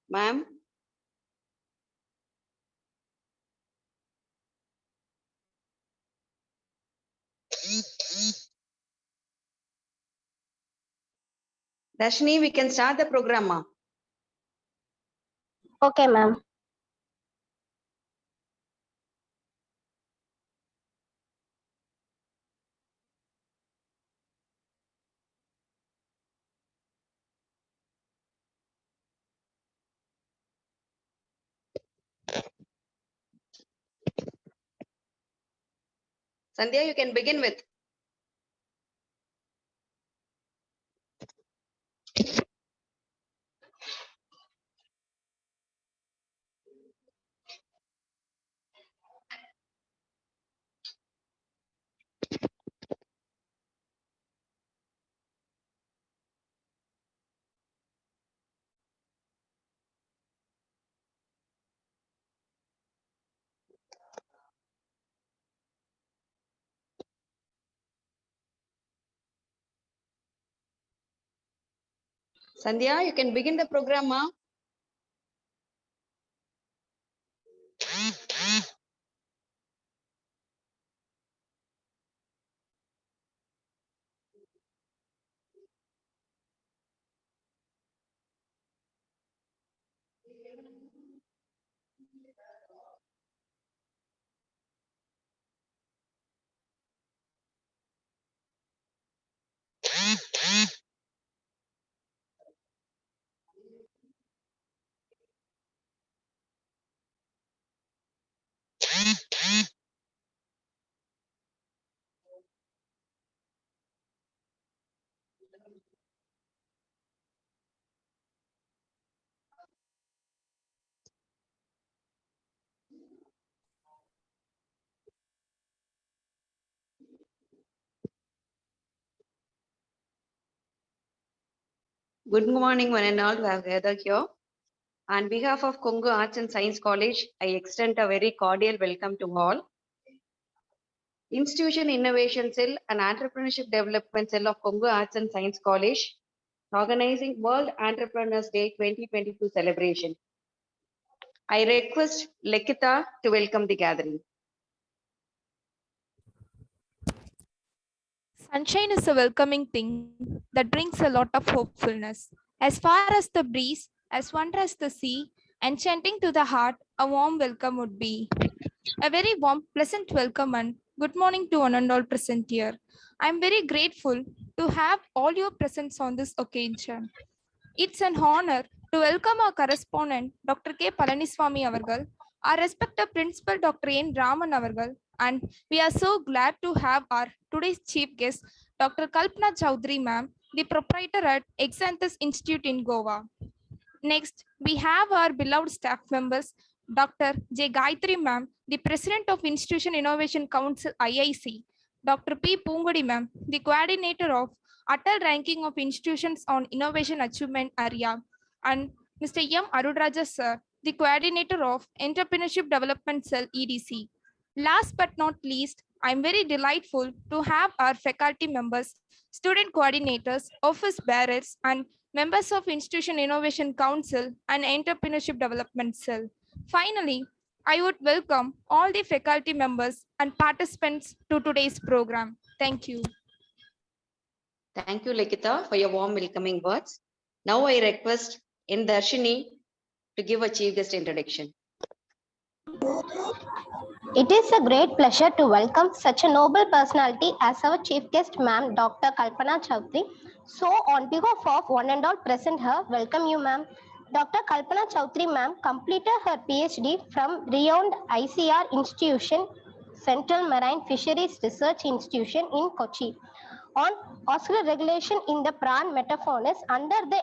Ma'am. Dashni, we can start the program, ma'am. Okay, ma'am. Sandhya, you can begin with. Sandhya, you can begin the program, ma'am. Good morning, one and all who have gathered here. On behalf of Kongu Arts and Science College, I extend a very cordial welcome to all. Institution Innovation Cell and Entrepreneurship Development Cell of Kongu Arts and Science College, organizing World Entrepreneurs Day 2022 celebration. I request Lekita to welcome the gathering. Sunshine is a welcoming thing that brings a lot of hopefulness. As far as the breeze, as wonder as the sea, enchanting to the heart, a warm welcome would be. A very warm, pleasant welcome and good morning to one and all present here. I am very grateful to have all your presence on this occasion. It's an honor to welcome our correspondent, Dr. K. Palaniswamy Avargal, our respected principal, Dr. N. Raman Avargal, and we are so glad to have our today's chief guest, Dr. Kalpana Chowdhury ma'am, the proprietor at Exanthus Institute in Goa. Next, we have our beloved staff members, Dr. J. Gayatri ma'am, the president of Institution Innovation Council IIC, Dr. P. Pungudi ma'am, the coordinator of Atal Ranking of Institutions on Innovation Achievement Area, and Mr. M. Arudraja sir, the coordinator of Entrepreneurship Development Cell EDC. Last but not least, I'm very delightful to have our faculty members, student coordinators, office bearers, and members of Institution Innovation Council and Entrepreneurship Development Cell. Finally, I would welcome all the faculty members and participants to today's program. Thank you. Thank you, Lekita, for your warm welcoming words. Now I request N. Darshini to give a chief guest introduction. It is a great pleasure to welcome such a noble personality as our chief guest, ma'am, Dr. Kalpana Chowdhury. So, on behalf of one and all present here, welcome you, ma'am. Dr. Kalpana Chowdhury, ma'am, completed her PhD from renowned ICR institution, Central Marine Fisheries Research Institution in Kochi, on Oscar regulation in the prawn metafaunus under the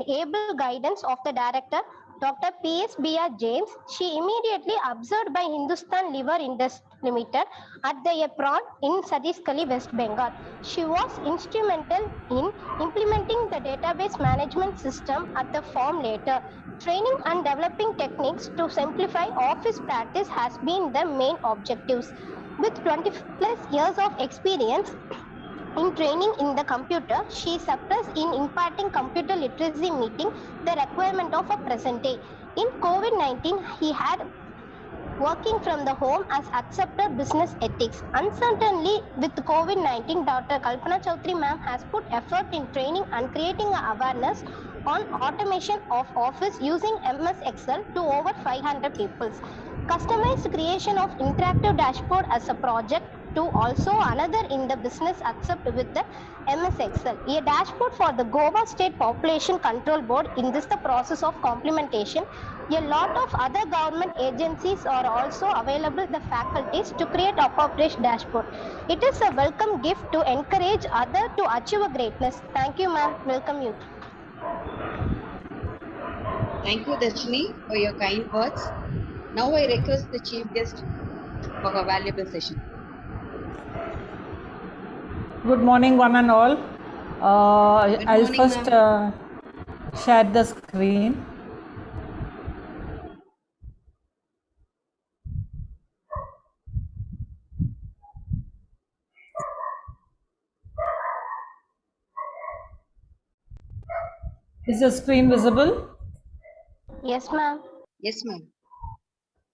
able guidance of the director, Dr. P.S. B.R. James. She immediately observed by Hindustan Liver Industries Limited at the prawn in Satiskali, West Bengal. She was instrumental in implementing the database management system at the farm later. Training and developing techniques to simplify office practice has been the main objectives. With 20+ years of experience, in training in the computer, she suppressed in imparting computer literacy meeting the requirement of a present day. In COVID-19, he had working from the home as accepted business ethics. Uncertainly, with COVID-19, Dr. Kalpana Chaudhary ma'am has put effort in training and creating awareness on automation of office using MS Excel to over 500 people. Customized creation of interactive dashboard as a project to also another in the business accept with the MS Excel. A dashboard for the Goa State Population Control Board in this the process of complementation. A lot of other government agencies are also available the faculties to create appropriate dashboard. It is a welcome gift to encourage other to achieve a greatness. Thank you, ma'am. Welcome you. Thank you, Darshini, for your kind words. Now I request the chief guest for a valuable session. Good morning, one and all. Good I'll morning, first share the screen. Is the screen visible? Yes, ma'am. Yes, ma'am.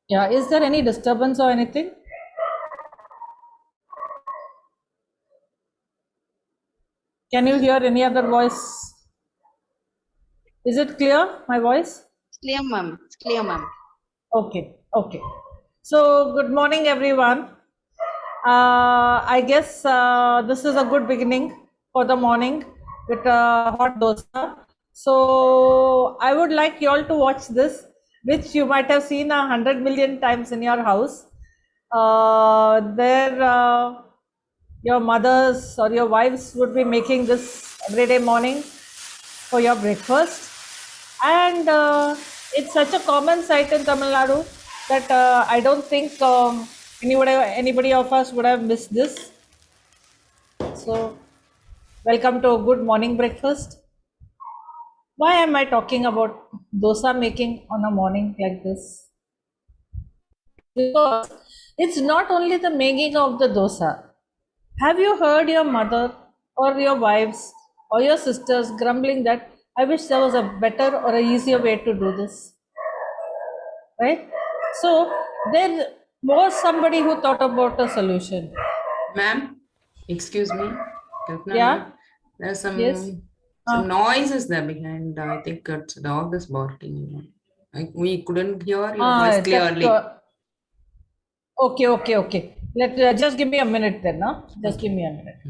Yeah. Is there any disturbance or anything? Can you hear any other voice? Is it clear, my voice? It's clear, ma'am. It's clear, ma'am. Okay, okay. So, good morning, everyone. I guess this is a good beginning for the morning with hot dosa. So, I would like you all to watch this, which you might have seen 100 million times in your house. Your mothers or your wives would be making this everyday morning for your breakfast. And it's such a common sight in Tamil Nadu that I don't think anybody of us would have missed this. So, welcome to a good morning breakfast. Why am I talking about dosa making on a morning like this? Because it's not only the making of the dosa. Have you heard your mother or your wives or your sisters grumbling that I wish there was a better or a easier way to do this? Right? So there was somebody who thought about a solution. Ma'am, excuse me. Kalpana, Yeah? ma'am, there's Yes? some noises there behind. I think it's dog is barking. We couldn't hear your voice clearly. Okay. Let just give me a minute then, no? Just give me a minute.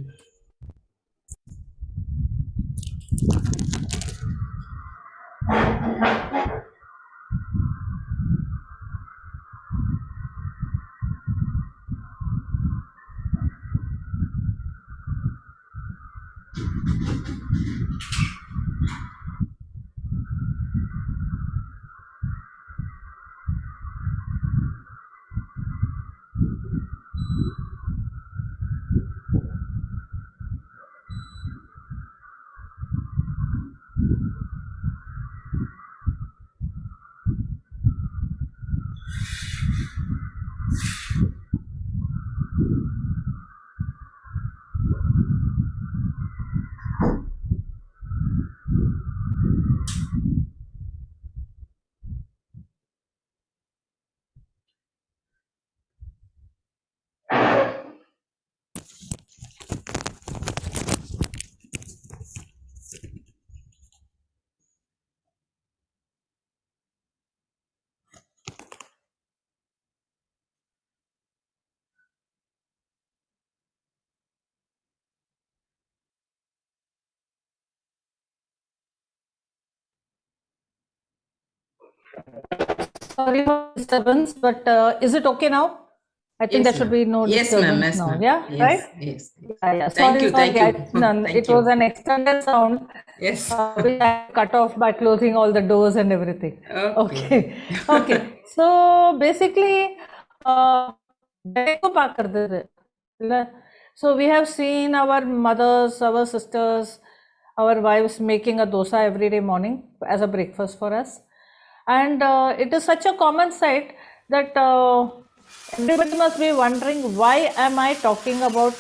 Sorry for disturbance, but is it okay now? I think Yes, there should ma'am. be no Yes, ma'am. disturbance Yes, now. ma'am. Yeah, Yes, right? yes. Yeah. Thank you. Sorry. Thank It you. was an extended sound. Yes. Which I cut off by closing all the doors and everything. Okay. Okay. So basically, so we have seen our mothers, our sisters, our wives making a dosa every day morning as a breakfast for us. And it is such a common sight that everybody must be wondering, why am I talking about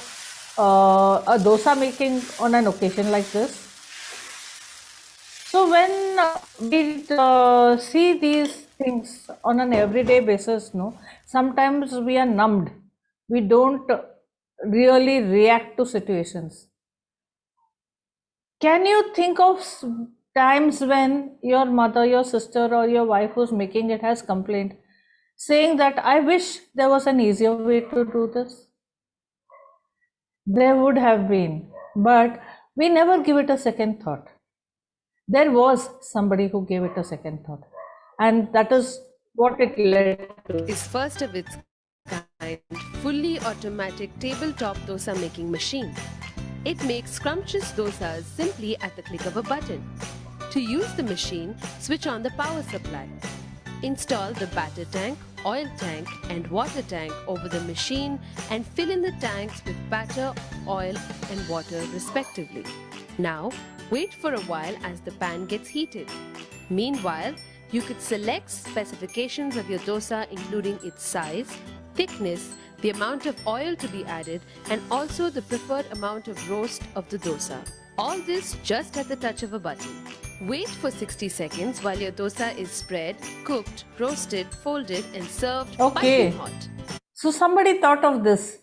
a dosa making on an occasion like this. So when we see these things on an everyday basis, no, sometimes we are numbed. We don't really react to situations. Can you think of times when your mother, your sister, or your wife who's making it has complained, saying that I wish there was an easier way to do this? There would have been, but we never give it a second thought. There was somebody who gave it a second thought, and that is what it led to. Is first of its kind, fully automatic tabletop dosa making machine. It makes scrumptious dosas simply at the click of a button. To use the machine, switch on the power supply. Install the batter tank, oil tank and water tank over the machine and fill in the tanks with batter, oil and water respectively. Now, wait for a while as the pan gets heated. Meanwhile, you could select specifications of your dosa including its size, thickness, the amount of oil to be added and also the preferred amount of roast of the dosa. All this just at the touch of a button. Wait for 60 seconds while your dosa is spread, cooked, roasted, folded and served Okay. piping hot. So somebody thought of this.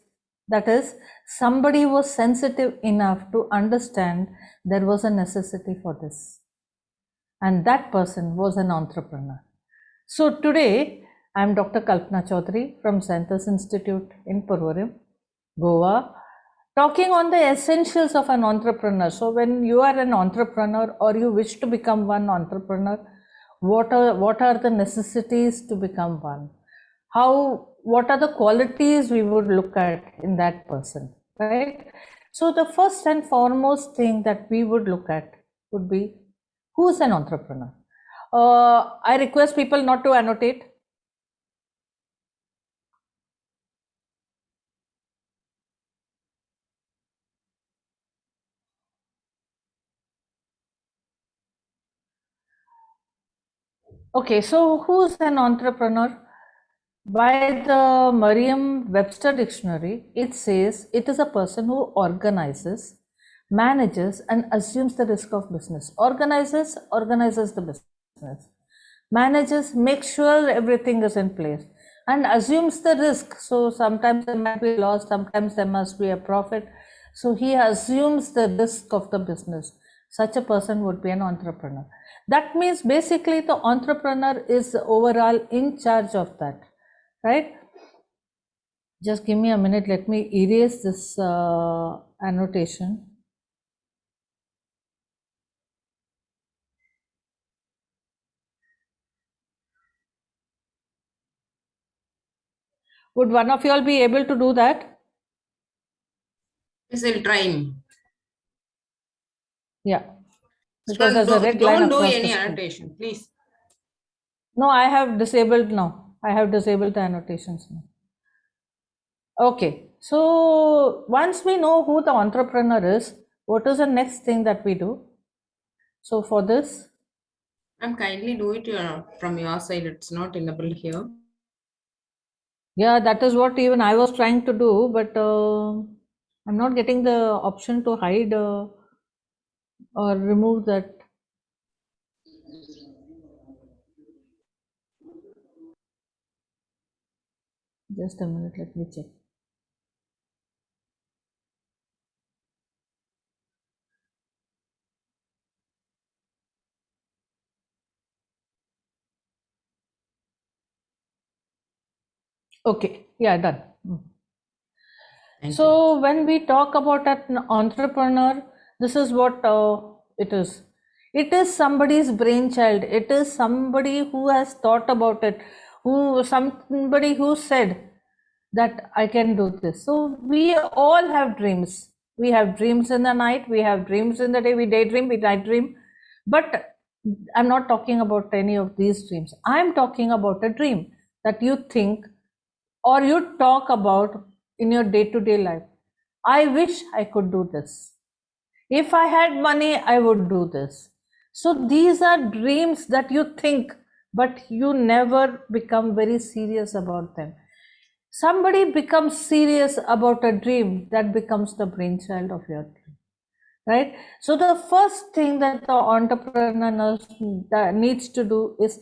That is, somebody was sensitive enough to understand there was a necessity for this. And that person was an entrepreneur. So today, I am Dr. Kalpana Chaudhary from Santos Institute in Purvaram, Goa, talking on the essentials of an entrepreneur. So when you are an entrepreneur or you wish to become one entrepreneur, what are the necessities to become one? What are the qualities we would look at in that person, right? So the first and foremost thing that we would look at would be, who is an entrepreneur? I request people not to annotate. Okay, so who's an entrepreneur? By the Merriam-Webster dictionary, it says it is a person who organizes, manages and assumes the risk of business. Organizes the business. Manages, makes sure everything is in place and assumes the risk. So sometimes there might be loss, sometimes there must be a profit. So he assumes the risk of the business. Such a person would be an entrepreneur. That means basically the entrepreneur is overall in charge of that, right? Just give me a minute. Let me erase this annotation. Would one of you all be able to do that? Yes, I'll try. Yeah. Because there's a Don't red line do across any the screen. annotation, please. No, I have disabled now. I have disabled the annotations now. Okay. So once we know who the entrepreneur is, what is the next thing that we do? So for this, Kindly do it from your side. It's not enabled here. yeah, that is what even I was trying to do, but I'm not getting the option to hide or remove that. Just a minute, let me check. Okay, yeah, done. Thank you. So when we talk about an entrepreneur, this is what it is. It is somebody's brainchild. It is somebody who has thought about it, somebody who said that I can do this. So we all have dreams. We have dreams in the night. We have dreams in the day. We daydream. We night dream. But I'm not talking about any of these dreams. I'm talking about a dream that you think or you talk about in your day-to-day life. I wish I could do this. If I had money, I would do this. So these are dreams that you think, but you never become very serious about them. somebody becomes serious about a dream, that becomes the brainchild of your dream, right? So the first thing that the entrepreneur needs to do is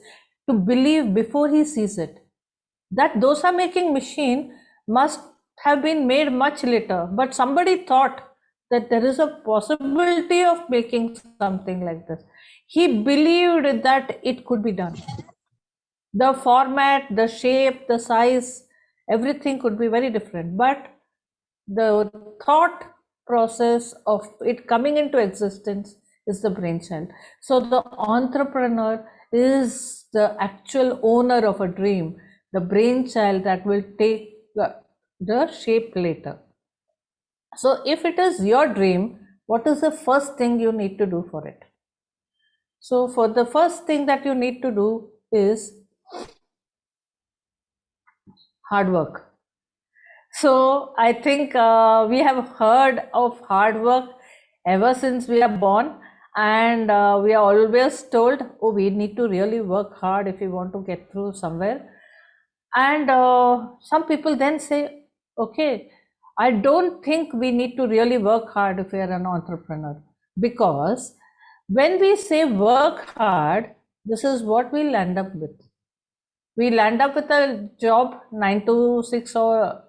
to believe before he sees it. That dosa making machine must have been made much later, but somebody thought that there is a possibility of making something like this. He believed that it could be done. The format, the shape, the size, everything could be very different, but the thought process of it coming into existence is the brainchild. So the entrepreneur is the actual owner of a dream, the brainchild that will take the shape later. So if it is your dream, what is the first thing you need to do for it? So for the first thing that you need to do is hard work. So I think we have heard of hard work ever since we are born, and we are always told, oh, we need to really work hard if we want to get through somewhere. And some people then say, okay, I don't think we need to really work hard if we are an entrepreneur, because when we say work hard, this is what we'll end up with. We'll end up with a job 9 to 6, or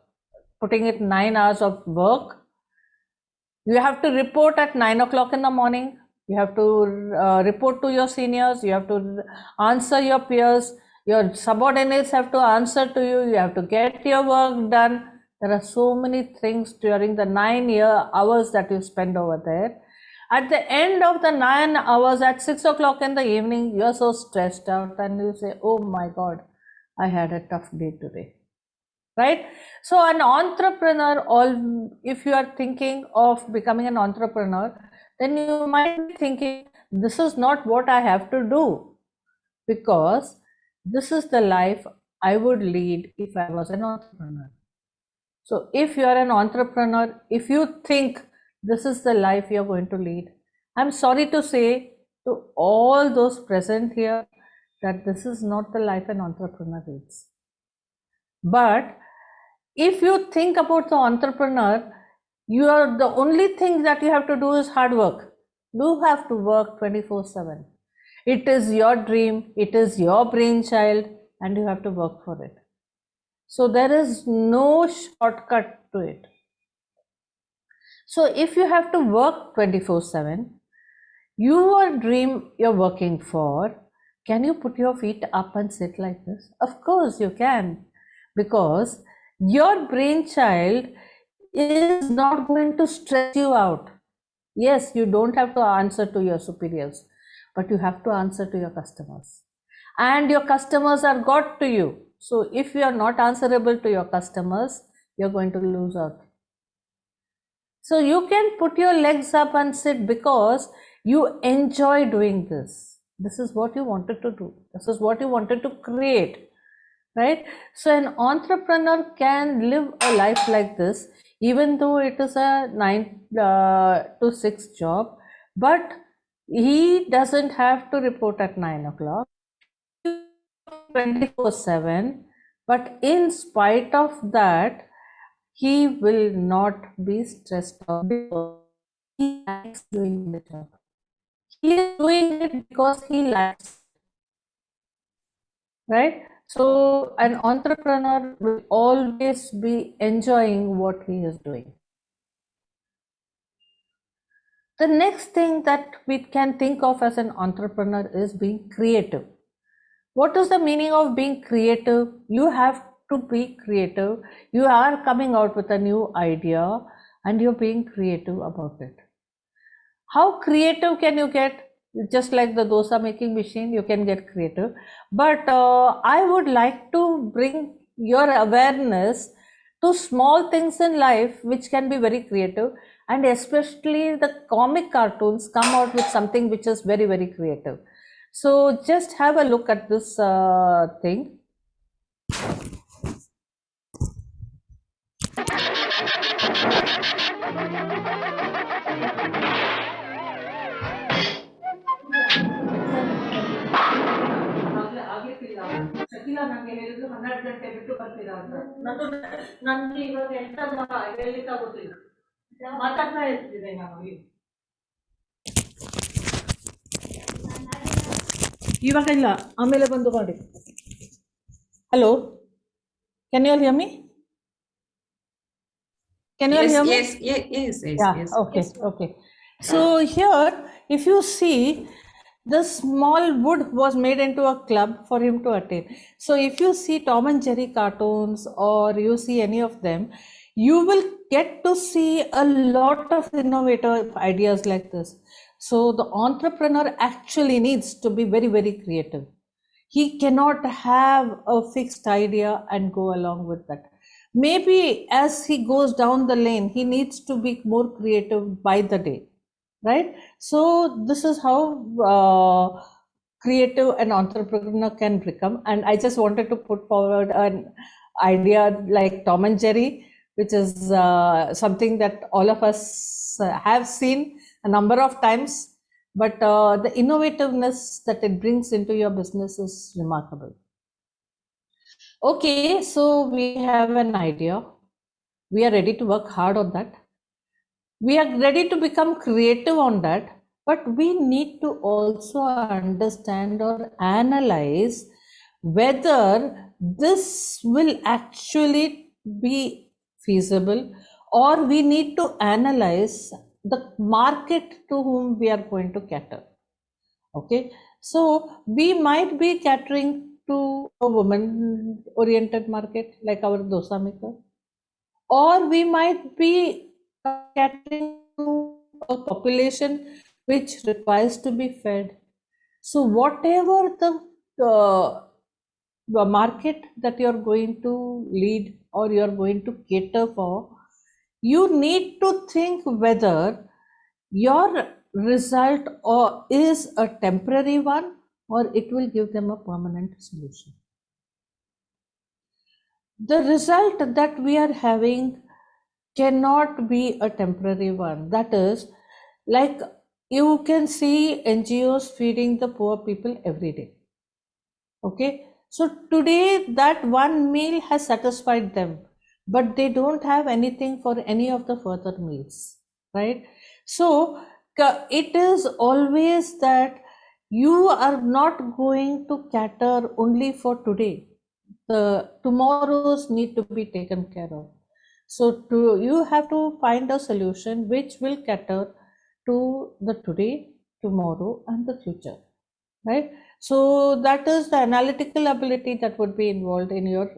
putting it 9 hours of work. You have to report at 9 o'clock in the morning. You have to report to your seniors. You have to answer your peers. Your subordinates have to answer to you. You have to get your work done. There are so many things during the 9 hours that you spend over there. At the end of the 9 hours, at 6 o'clock in the evening, you're so stressed out and you say, oh my God, I had a tough day today. Right? So an entrepreneur, if you are thinking of becoming an entrepreneur, then you might be thinking, this is not what I have to do, because this is the life I would lead if I was an entrepreneur. So if you are an entrepreneur, if you think this is the life you're going to lead, I'm sorry to say to all those present here that this is not the life an entrepreneur leads. But if you think about the entrepreneur, you are the only thing that you have to do is hard work. You have to work 24/7. It is your dream, it is your brainchild, and you have to work for it. So there is no shortcut to it. So if you have to work 24/7, your dream you're working for, can you put your feet up and sit like this? Of course you can, because your brainchild is not going to stress you out. Yes, you don't have to answer to your superiors, but you have to answer to your customers. And your customers are God to you. So if you are not answerable to your customers, you're going to lose out. So you can put your legs up and sit because you enjoy doing this. This is what you wanted to do. This is what you wanted to create. Right? So an entrepreneur can live a life like this, even though it is a 9 to 6 job, but he doesn't have to report at 9 o'clock, 24/7, but in spite of that, he will not be stressed out because he likes doing the job. He is doing it because he likes it. Right? So an entrepreneur will always be enjoying what he is doing. The next thing that we can think of as an entrepreneur is being creative. What is the meaning of being creative? You have to be creative. You are coming out with a new idea and you're being creative about it. How creative can you get? Just like the dosa making machine, you can get creative. But I would like to bring your awareness to small things in life which can be very creative, and especially the comic cartoons come out with something which is very, very creative. So just have a look at this thing. ಇಲ್ಲ ನನಗೆ ಹೇಳಿದ್ರು 12 ಗಂಟೆ ಬಿಟ್ಟು ಬರ್ತೀರಾ ಅಂತ. ನನಗೆ ಇವಾಗ ಎಂತ ಹೇಳಲಿಕ್ಕೆ ಆಗೋದಿಲ್ಲ, ಮಾತಾಡ್ತಾ ಇರ್ತಿದೆ ನಾವು. ಇವಾಗ ಇಲ್ಲ, ಆಮೇಲೆ ಬಂದು ಮಾಡಿ. Hello, can you all hear me? Can you all Yes, hear me? yes. Yeah, okay, okay. So here, if you see, the small wood was made into a club for him to attain. So if you see Tom and Jerry cartoons or you see any of them, you will get to see a lot of innovative ideas like this. So the entrepreneur actually needs to be very, very creative. He cannot have a fixed idea and go along with that. Maybe as he goes down the lane, he needs to be more creative by the day, right? So this is how creative an entrepreneur can become. And I just wanted to put forward an idea like Tom and Jerry, which is something that all of us have seen a number of times, but the innovativeness that it brings into your business is remarkable. Okay, so we have an idea. We are ready to work hard on that. We are ready to become creative on that, but we need to also understand or analyze whether this will actually be feasible, or we need to analyze the market to whom we are going to cater. Okay, so we might be catering to a woman oriented market like our dosa maker, or we might be catering to a population which requires to be fed. So whatever the market that you're going to lead or you're going to cater for, you need to think whether your result is a temporary one or it will give them a permanent solution. The result that we are having cannot be a temporary one. That is, like, you can see NGOs feeding the poor people every day. Okay, so today that one meal has satisfied them, but they don't have anything for any of the further meals, right? So it is always that you are not going to cater only for today. The tomorrows need to be taken care of. So you have to find a solution which will cater to the today, tomorrow, and the future, right? So that is the analytical ability that would be involved in your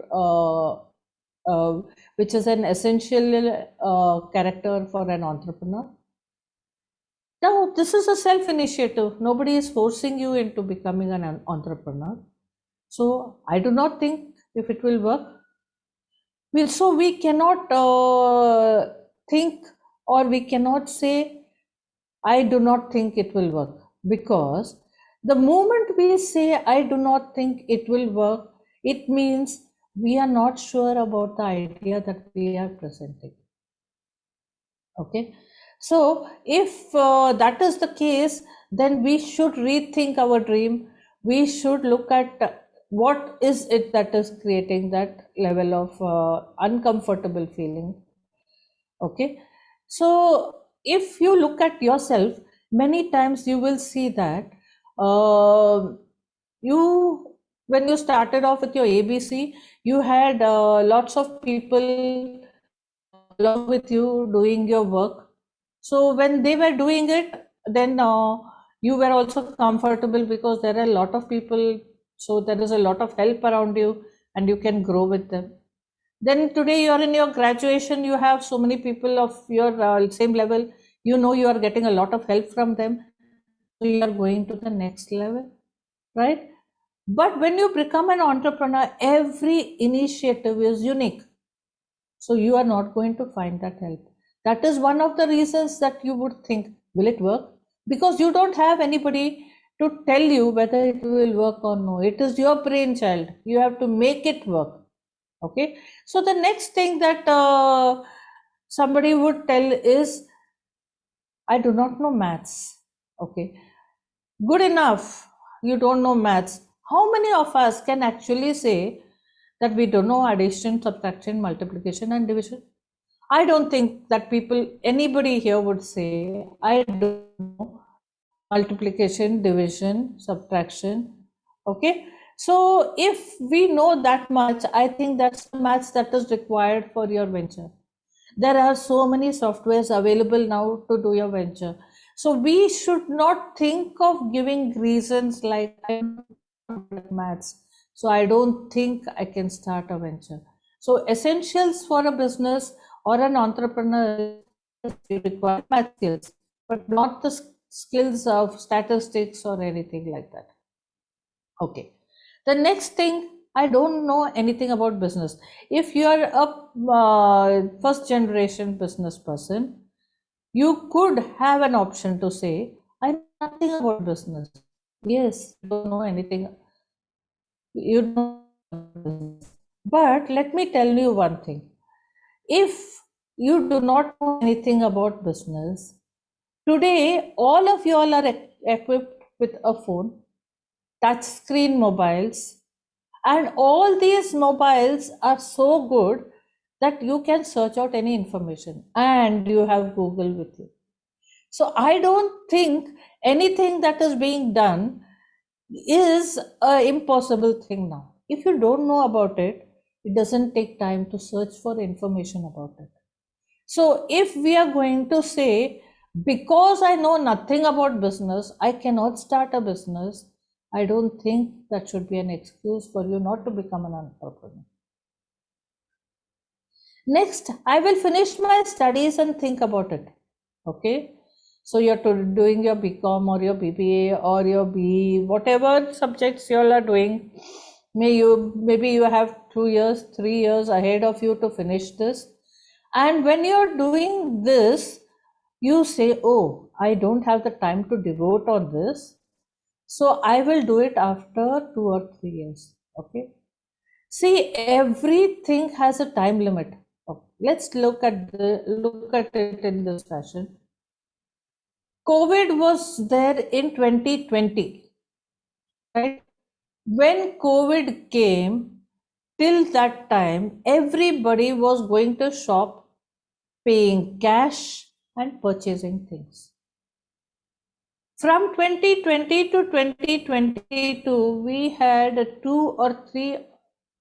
which is an essential character for an entrepreneur. Now, this is a self-initiative. Nobody is forcing you into becoming an entrepreneur. So I do not think if it will work. So we cannot think, or we cannot say, I do not think it will work, because the moment we say, I do not think it will work, it means we are not sure about the idea that we are presenting. Okay, so if that is the case, then we should rethink our dream. We should look at what is it that is creating that level of uncomfortable feeling. Okay, so if you look at yourself, many times you will see that when you started off with your ABC, you had lots of people along with you doing your work. So when they were doing it, then you were also comfortable because there are a lot of people, so there is a lot of help around you and you can grow with them. Then today you're in your graduation, you have so many people of your same level, you know, you are getting a lot of help from them, so you are going to the next level, right? But when you become an entrepreneur, every initiative is unique, so you are not going to find that help. That is one of the reasons that you would think, will it work? Because you don't have anybody to tell you whether it will work or no. It is your brainchild, you have to make it work. Okay, so the next thing that somebody would tell is, I do not know maths. Okay, good enough, you don't know maths. How many of us can actually say that we don't know addition, subtraction, multiplication, and division? I don't think that anybody here would say, I don't know multiplication, division, subtraction. Okay. So if we know that much, I think that's the maths that is required for your venture. There are so many softwares available now to do your venture. So we should not think of giving reasons like I'm not good at maths, so I don't think I can start a venture. So essentials for a business or an entrepreneur is you require math skills, but not the skills of statistics or anything like that. Okay. The next thing, I don't know anything about business. If you are a first generation business person, you could have an option to say, I know nothing about business. Yes, you don't know anything. You don't know about business. But let me tell you one thing. If you do not know anything about business, today all of you all are equipped with a phone, touch screen mobiles, and all these mobiles are so good that you can search out any information, and you have Google with you. So I don't think anything that is being done is an impossible thing now. If you don't know about it, it doesn't take time to search for information about it. So if we are going to say, because I know nothing about business, I cannot start a business, I don't think that should be an excuse for you not to become an entrepreneur. Next, I will finish my studies and think about it. Okay. So you're doing your BCom or your BBA or your BE, whatever subjects you all are doing. Maybe you have 2 years, 3 years ahead of you to finish this. And when you're doing this, you say, oh, I don't have the time to devote on this, so I will do it after 2 or 3 years. Okay. See, everything has a time limit. Okay. Let's look at it in this fashion. COVID was there in 2020, right? When COVID came, till that time, everybody was going to shop, paying cash and purchasing things. From 2020 to 2022, we had 2 or 3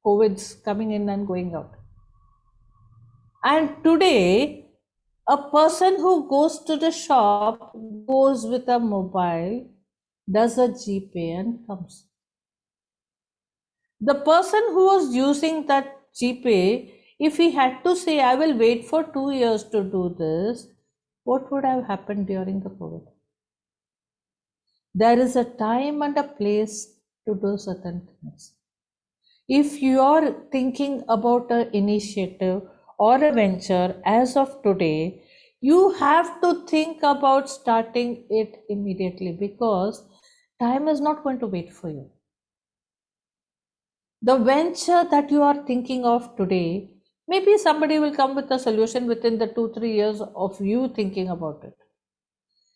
COVIDs coming in and going out. And today, a person who goes to the shop goes with a mobile, does a GPay and comes. The person who was using that GPay, if he had to say, I will wait for 2 years to do this, what would have happened during the COVID? There is a time and a place to do certain things. If you are thinking about an initiative or a venture as of today, you have to think about starting it immediately, because time is not going to wait for you. The venture that you are thinking of today, maybe somebody will come with a solution within the 2-3 years of you thinking about it.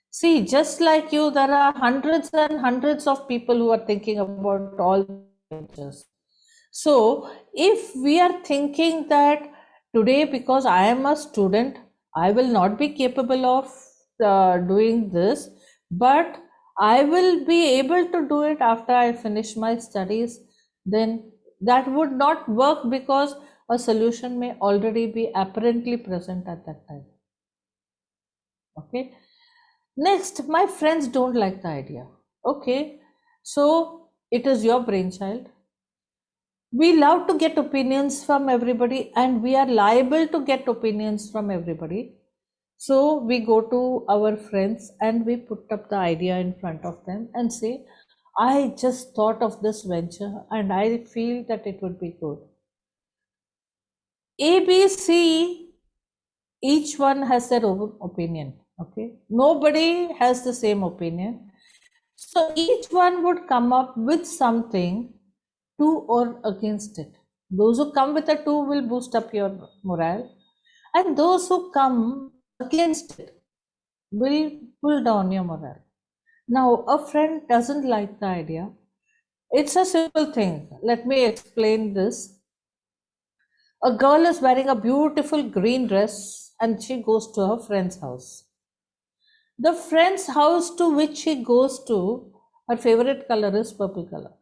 See, just like you, there are hundreds and hundreds of people who are thinking about all ventures. So if we are thinking that today, because I am a student, I will not be capable of doing this, but I will be able to do it after I finish my studies, then that would not work, because a solution may already be apparently present at that time. Okay. Next, my friends don't like the idea. Okay. So it is your brainchild. We love to get opinions from everybody, and we are liable to get opinions from everybody. So we go to our friends and we put up the idea in front of them and say, I just thought of this venture and I feel that it would be good. A, B, C, each one has their own opinion. Okay. Nobody has the same opinion. So each one would come up with something to or against it. Those who come with a 2 will boost up your morale, and those who come against it will pull down your morale. Now, a friend doesn't like the idea, It's a simple thing. Let me explain this. A girl is wearing a beautiful green dress and she goes to her friend's house. The friend's house to which she goes to, her favorite color is purple color.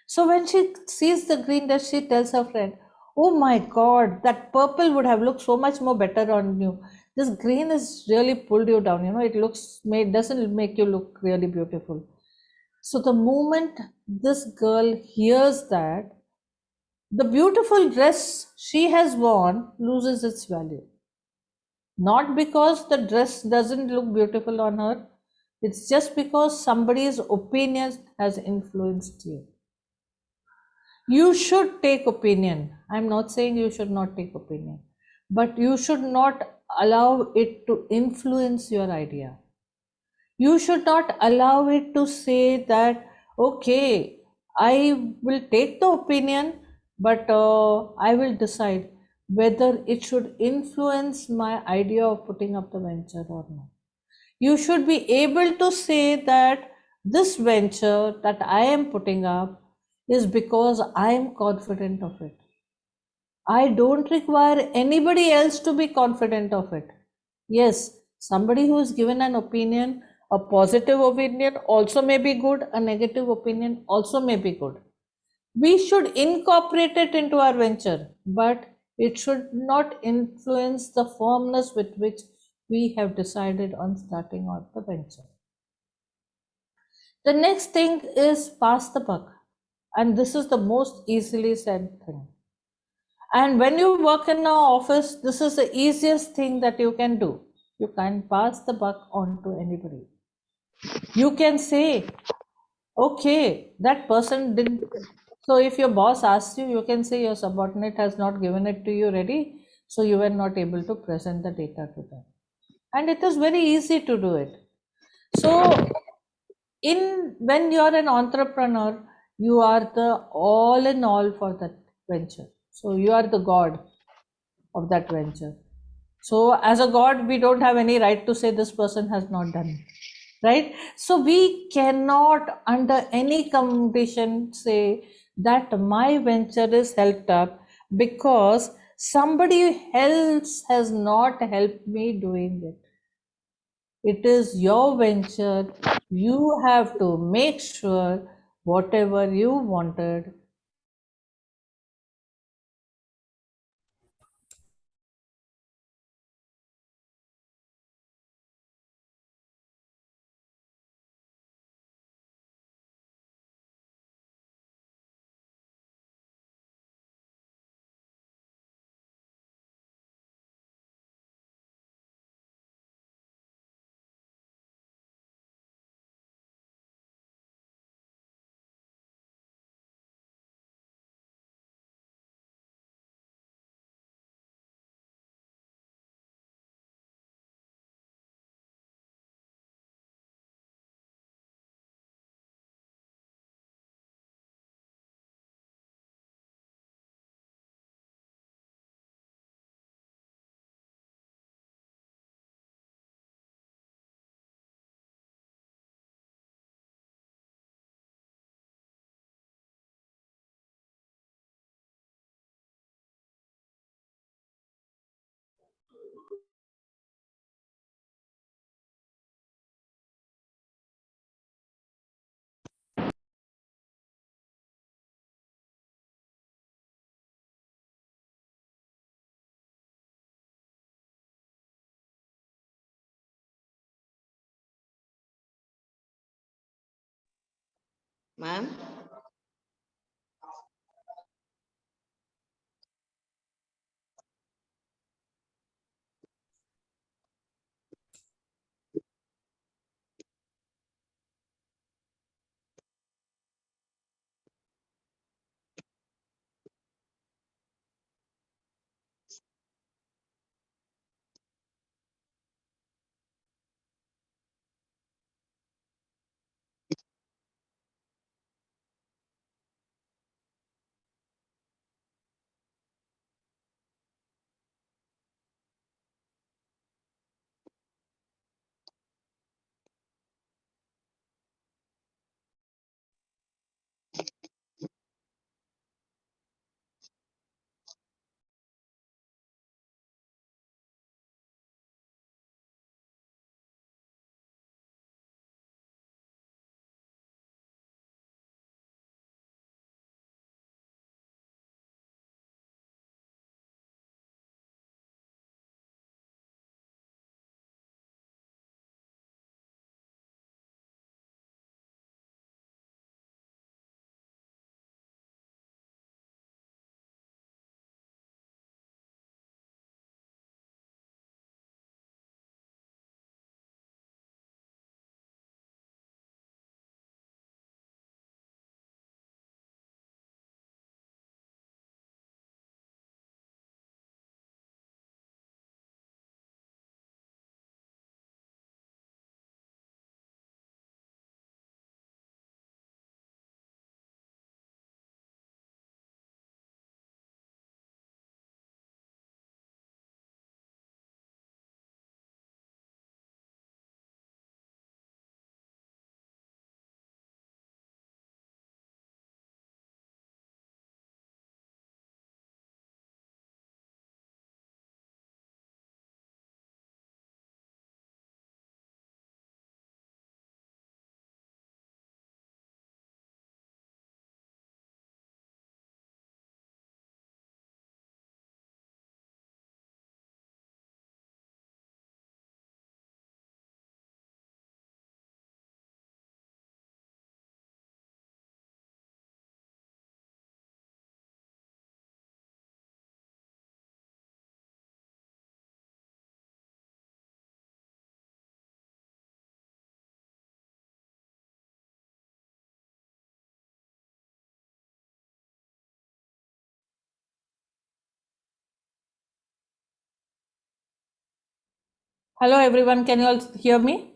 So when she sees the green dress, she tells her friend, "Oh my God, that purple would have looked so much more better on you. This green is really pulled you down. You know, it doesn't make you look really beautiful." So the moment this girl hears that, the beautiful dress she has worn loses its value. Not because the dress doesn't look beautiful on her, it's just because somebody's opinion has influenced you. You should take opinion. I'm not saying you should not take opinion, but you should not allow it to influence your idea. You should not allow it to say that, okay, I will take the opinion, but I will decide whether it should influence my idea of putting up the venture or not. You should be able to say that this venture that I am putting up is because I am confident of it. I don't require anybody else to be confident of it. Yes, somebody who is given an opinion, a positive opinion also may be good, a negative opinion also may be good. We should incorporate it into our venture, but it should not influence the firmness with which we have decided on starting out the venture. The next thing is pass the buck, and this is the most easily said thing. And when you work in an office, this is the easiest thing that you can do. You can pass the buck on to anybody. You can say, okay, that person didn't. So if your boss asks you, you can say your subordinate has not given it to you ready, so you were not able to present the data to them. And it is very easy to do it. So when you're an entrepreneur, you are the all in all for that venture. So you are the god of that venture. So as a god, we don't have any right to say this person has not done it, right? So we cannot under any condition say that my venture is helped up because somebody else has not helped me doing it. It is your venture. You have to make sure whatever you wanted. Ma'am? Hello everyone, can you all hear me?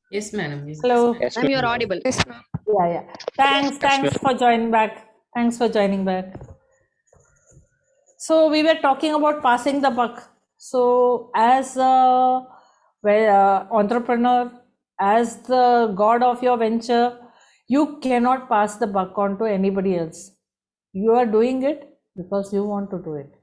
Yes, madam. Yes. Hello. Yes, Ma'am, you are ma'am. audible. Yes, ma'am. Yeah. Thanks ma'am. for joining back. Thanks for joining back. So we were talking about passing the buck. So as a entrepreneur, as the god of your venture, you cannot pass the buck on to anybody else. You are doing it because you want to do it.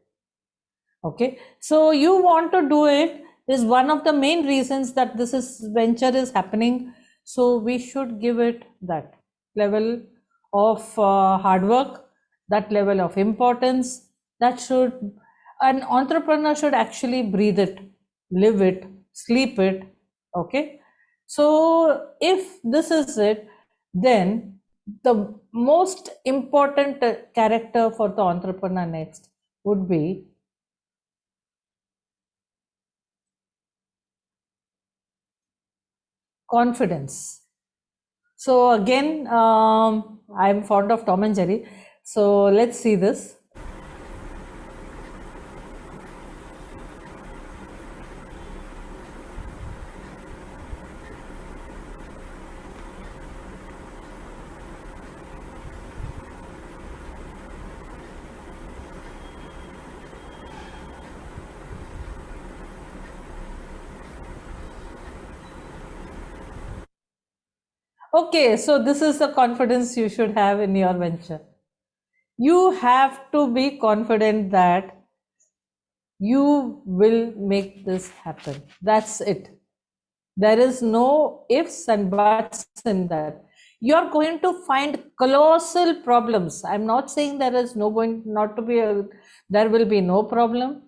Okay, so you want to do it is one of the main reasons that this venture is happening. So we should give it that level of hard work, that level of importance. That should, an entrepreneur should actually breathe it, live it, sleep it. Okay, so if this is it, then the most important character for the entrepreneur next would be confidence. So again, I'm fond of Tom and Jerry. So let's see this. Okay, so this is the confidence you should have in your venture. You have to be confident that you will make this happen. That's it. There is no ifs and buts in that. You're going to find colossal problems. I'm not saying there is no going not to be there will be no problem.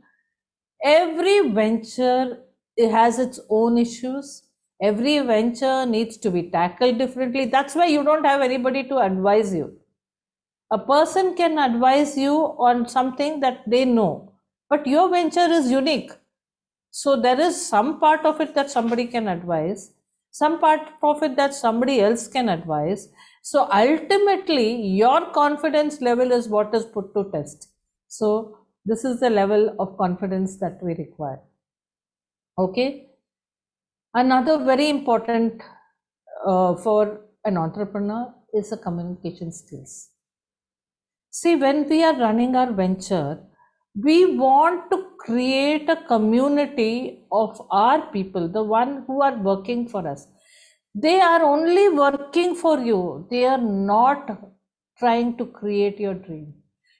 Every venture has its own issues. Every venture needs to be tackled differently. That's why you don't have anybody to advise you. A person can advise you on something that they know, but your venture is unique. So there is some part of it that somebody can advise, some part of it that somebody else can advise. So ultimately, your confidence level is what is put to test. So this is the level of confidence that we require. Okay. Another very important for an entrepreneur is the communication skills. See, when we are running our venture, we want to create a community of our people, the one who are working for us. They are only working for you. They are not trying to create your dream.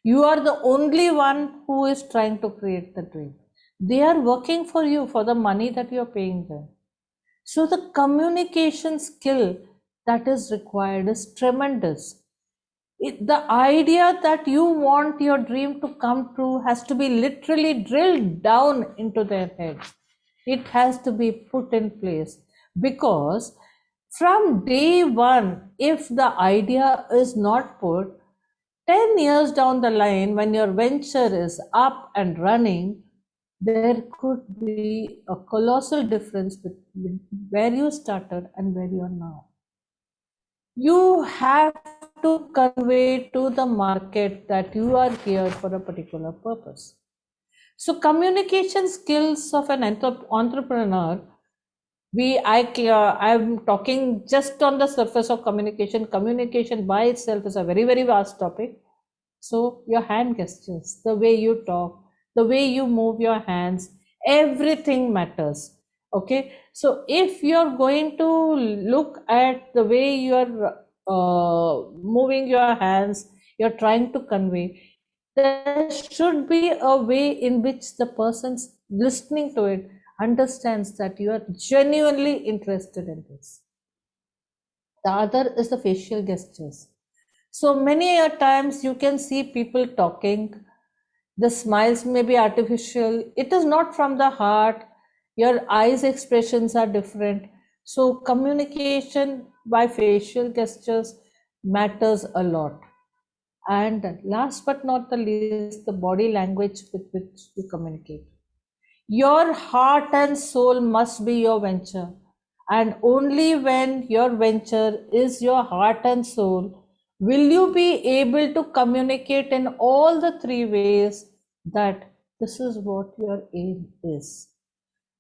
You are the only one who is trying to create the dream. They are working for you for the money that you are paying them. So the communication skill that is required is tremendous. The idea that you want your dream to come true has to be literally drilled down into their head. It has to be put in place, because from day one, if the idea is not put, 10 years down the line, when your venture is up and running, there could be a colossal difference between where you started and where you are now. You have to convey to the market that you are here for a particular purpose. So communication skills of an entrepreneur, I'm talking just on the surface of communication. Communication by itself is a very, very vast topic. So your hand gestures, the way you talk, the way you move your hands, everything matters. Okay, so if you're going to look at the way you're moving your hands, you're trying to convey, there should be a way in which the person's listening to it understands that you are genuinely interested in this. The other is the facial gestures. So many a times you can see people talking, the smiles may be artificial, it is not from the heart, your eyes expressions are different. So communication by facial gestures matters a lot. And last but not the least, the body language with which you communicate. Your heart and soul must be your venture. And only when your venture is your heart and soul will you be able to communicate in all the three ways that This is what your aim is.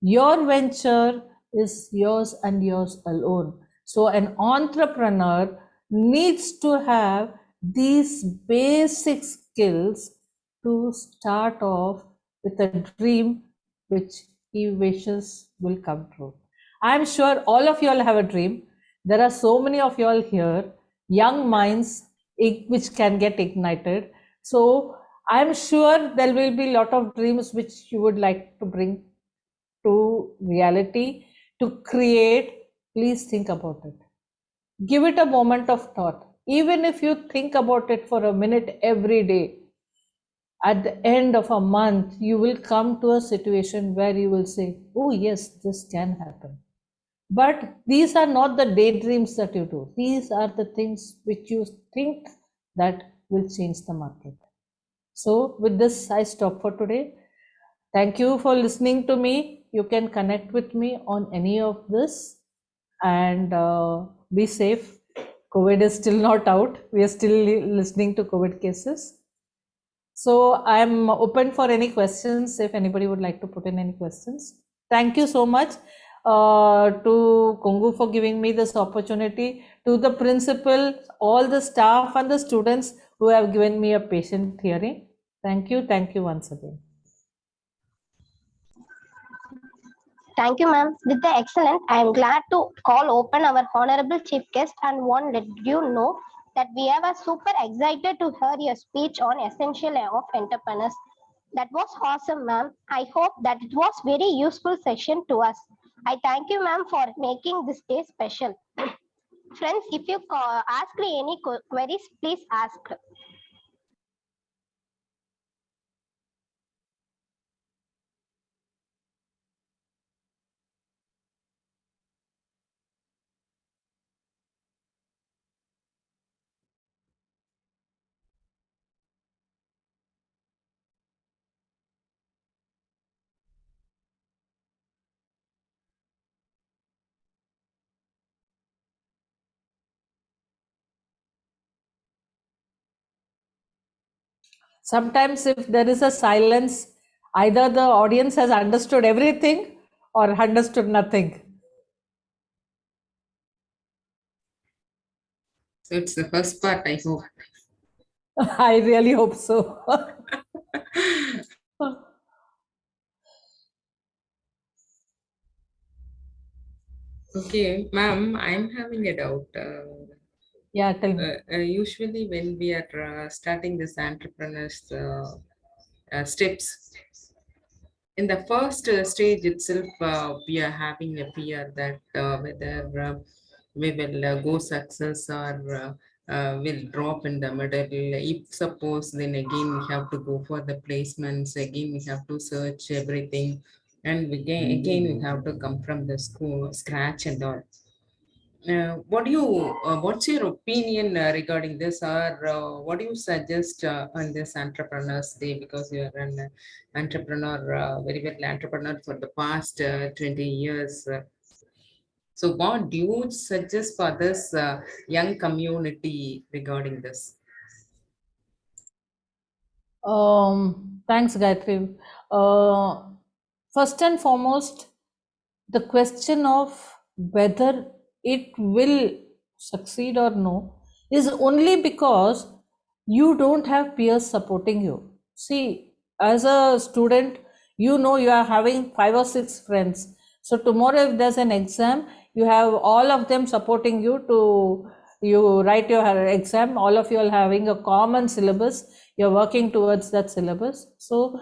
Your venture is yours and yours alone. So an entrepreneur needs to have these basic skills to start off with a dream which he wishes will come true. I'm sure all of you all have a dream. There are so many of you all here, young minds which can get ignited. So I'm sure there will be a lot of dreams which you would like to bring to reality, to create. Please think about it. Give it a moment of thought. Even if you think about it for a minute every day, at the end of a month, you will come to a situation where you will say, oh, yes, this can happen. But these are not the daydreams that you do. These are the things which you think that will change the market. So, with this, I stop for today. Thank you for listening to me. You can connect with me on any of this, and be safe. COVID is still not out. We are still listening to COVID cases. So I'm open for any questions if anybody would like to put in any questions. Thank you so much to Kungu for giving me this opportunity, to the principal, all the staff and the students who have given me a patient hearing. Thank you once again. Thank you, ma'am. With the excellent, I am glad to call open our honorable chief guest and want to let you know that we are super excited to hear your speech on essential of entrepreneurs. That was awesome, ma'am. I hope that it was very useful session to us. I thank you, ma'am, for making this day special. Friends, if you ask me any queries, please ask. Sometimes if there is a silence, either the audience has understood everything or understood nothing. So it's the first part, I hope. I really hope so. Okay, ma'am, I'm having a doubt. Yeah, tell me. Usually, when we are starting this entrepreneurs steps, in the first stage itself, we are having a fear that whether we will go success or will drop in the middle. If suppose, then again we have to go for the placements. Again, we have to search everything, and again we have to come from the school scratch and all. What's your opinion regarding this, or what do you suggest on this Entrepreneurs Day? Because you are an entrepreneur, very well entrepreneur for the past 20 years. So what do you suggest for this young community regarding this? Thanks, Gayatri. First and foremost, the question of whether it will succeed or no is only because you don't have peers supporting you. See, as a student, you know you are having 5 or 6 friends. So tomorrow, if there's an exam, you have all of them supporting you to you write your exam. All of you are having a common syllabus. You're working towards that syllabus. So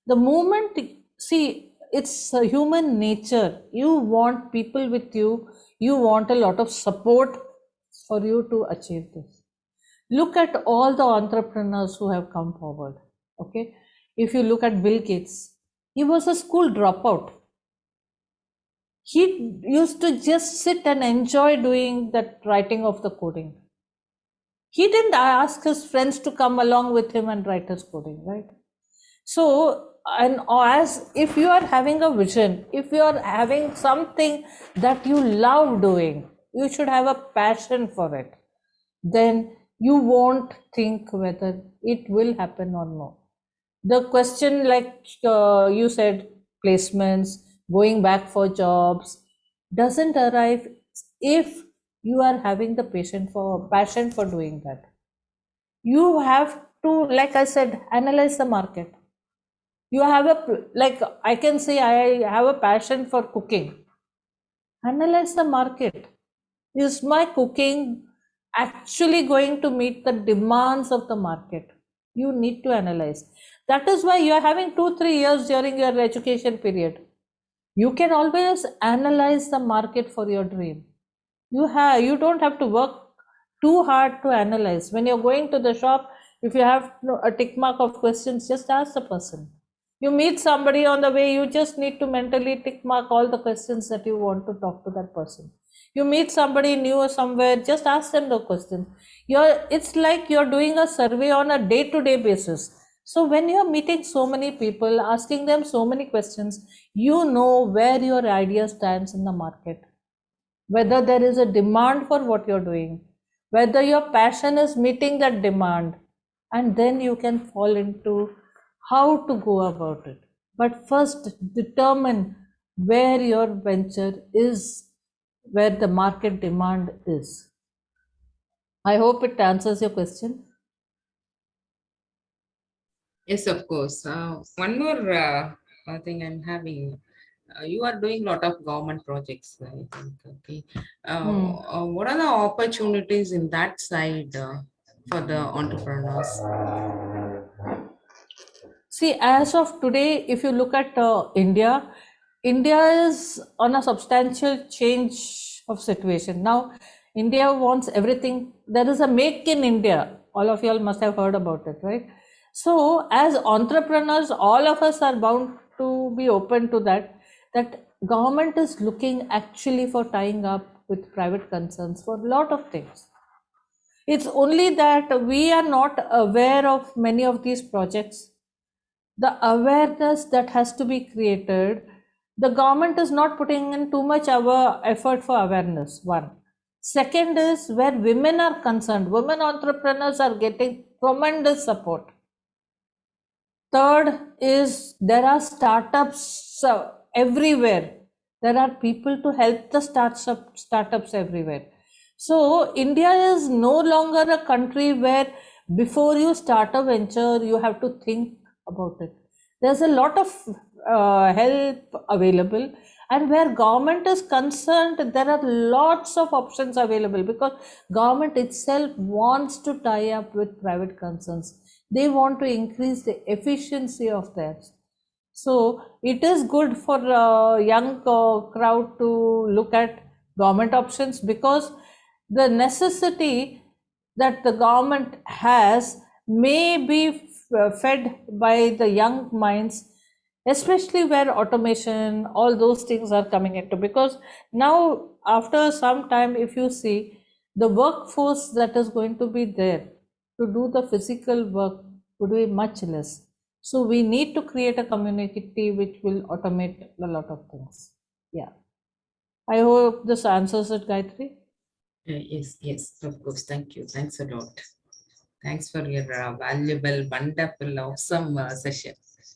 the moment, see, it's a human nature. You want people with you. You want a lot of support for you to achieve this. Look at all the entrepreneurs who have come forward. Okay. If you look at Bill Gates, he was a school dropout. He used to just sit and enjoy doing that writing of the coding. He didn't ask his friends to come along with him and write his coding, right? So, and as if you are having a vision, if you are having something that you love doing, you should have a passion for it. Then you won't think whether it will happen or no. The question, like you said, placements, going back for jobs, doesn't arrive if you are having the passion for doing that. You have to, like I said, analyze the market. You have like I can say I have a passion for cooking. Analyze the market. Is my cooking actually going to meet the demands of the market? You need to analyze. That is why you are having 2-3 years during your education period. You can always analyze the market for your dream. You don't have to work too hard to analyze. When you're going to the shop, if you have a tick mark of questions, just ask the person. You meet somebody on the way, you just need to mentally tick mark all the questions that you want to talk to that person. You meet somebody new somewhere, just ask them the question. It's like you're doing a survey on a day-to-day basis. So when you're meeting so many people, asking them so many questions, you know where your idea stands in the market, whether there is a demand for what you're doing, whether your passion is meeting that demand, and then you can fall into how to go about it. But first, determine where your venture is, where the market demand is. I hope it answers your question. Yes, of course. One more thing I'm having. You are doing a lot of government projects, I think. Okay. What are the opportunities in that side for the entrepreneurs? See, as of today, if you look at India, India is on a substantial change of situation. Now, India wants everything. There is a make in India. All of y'all must have heard about it, right? So, as entrepreneurs, all of us are bound to be open to that. That government is looking actually for tying up with private concerns for a lot of things. It's only that we are not aware of many of these projects. The awareness that has to be created, the government is not putting in too much effort for awareness. One. Second is where women are concerned, women entrepreneurs are getting tremendous support. Third is there are startups everywhere. There are people to help the startups everywhere. So India is no longer a country where before you start a venture, you have to think about it. There's a lot of help available, and where government is concerned, there are lots of options available because government itself wants to tie up with private concerns. They want to increase the efficiency of theirs. So it is good for a young crowd to look at government options because the necessity that the government has may be fed by the young minds, especially where automation, all those things are coming into. Because now, after some time, if you see, the workforce that is going to be there to do the physical work would be much less. So we need to create a community which will automate a lot of things. Yeah. I hope this answers it, Gayatri. Yes, of course. Thank you. Thanks a lot. Thanks for your valuable, wonderful, awesome session.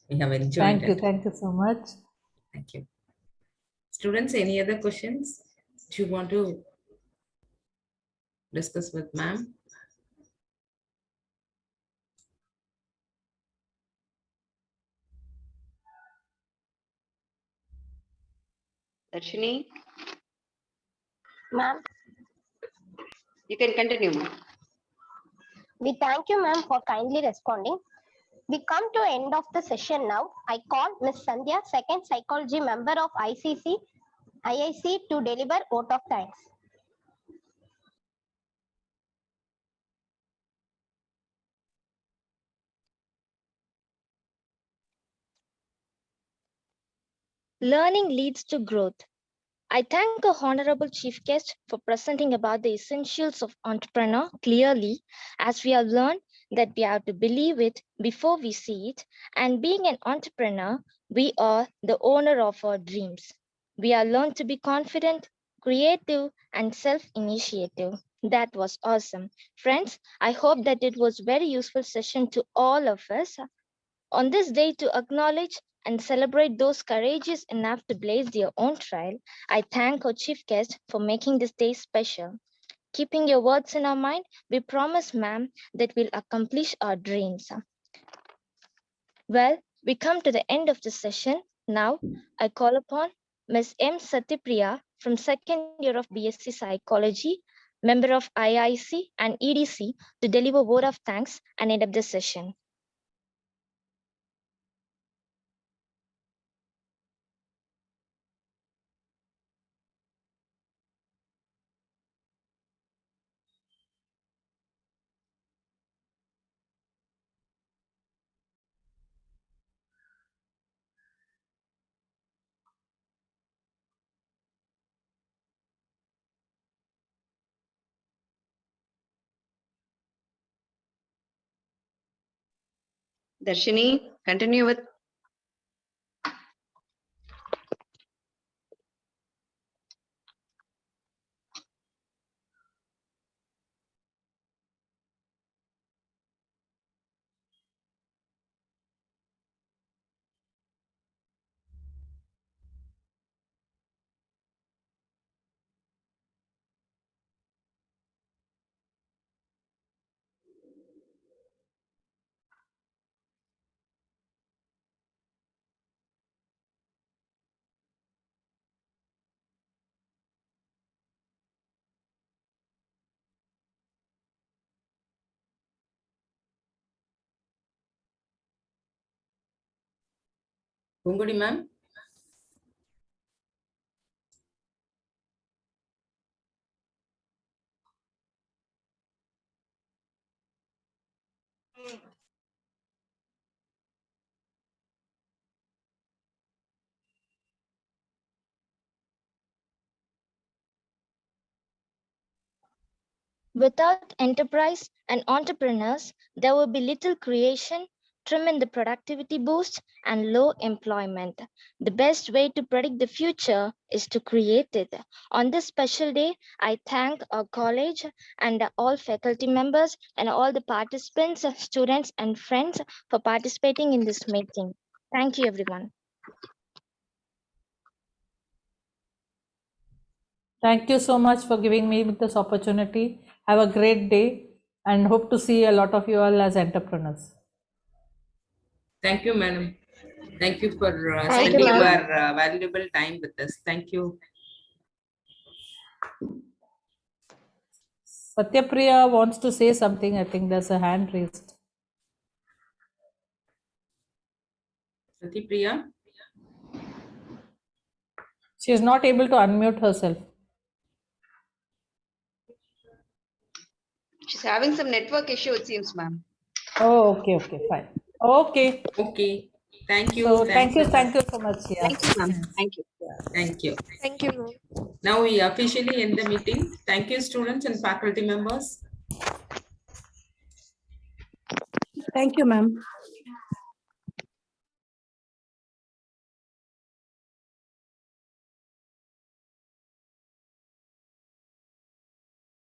We have enjoyed Thank you. it. Thank you so much. Thank you. Students, any other questions? Do you want to discuss with ma'am? Darshini, Ma'am, you can continue, ma'am. we thank you, ma'am, for kindly responding. We come to end of the session now. I call Miss Sandhya, second psychology member of IIC to deliver vote of thanks. Learning leads to growth. I thank our honorable chief guest for presenting about the essentials of entrepreneur clearly, as we have learned that we have to believe it before we see it, and being an entrepreneur, we are the owner of our dreams. We are learned to be confident, creative, and self-initiative. That was awesome. Friends, I hope that it was very useful session to all of us. On this day to acknowledge and celebrate those courageous enough to blaze their own trail, I thank our chief guest for making this day special. Keeping your words in our mind, we promise, ma'am, that we'll accomplish our dreams. Well, we come to the end of the session. Now, I call upon Ms. M. Satyapriya from second year of BSc Psychology, member of IIC and EDC, to deliver word of thanks and end up the session. Darshini, continue with. Pungudi ma'am. Without enterprise and entrepreneurs, there will be little creation, trim in the productivity boost, and low employment. The best way to predict the future is to create it. On this special day, I thank our college and all faculty members and all the participants, students, and friends for participating in this meeting. Thank you, everyone. Thank you so much for giving me this opportunity. Have a great day and hope to see a lot of you all as entrepreneurs. Thank you, madam. Thank you for Thank you, spending your ma'am. valuable time with us. Thank you. Satyapriya wants to say something. I think there's a hand raised. Satyapriya. She is not able to unmute herself. She's having some network issue, it seems, ma'am. Oh, okay, fine. Okay. Okay. Thank you. So Thanks thank you so much. Yeah. Thank you, ma'am. Thank you. Thank you. Thank you, ma'am. Now we officially end the meeting. Thank you, students and faculty members. Thank you, ma'am.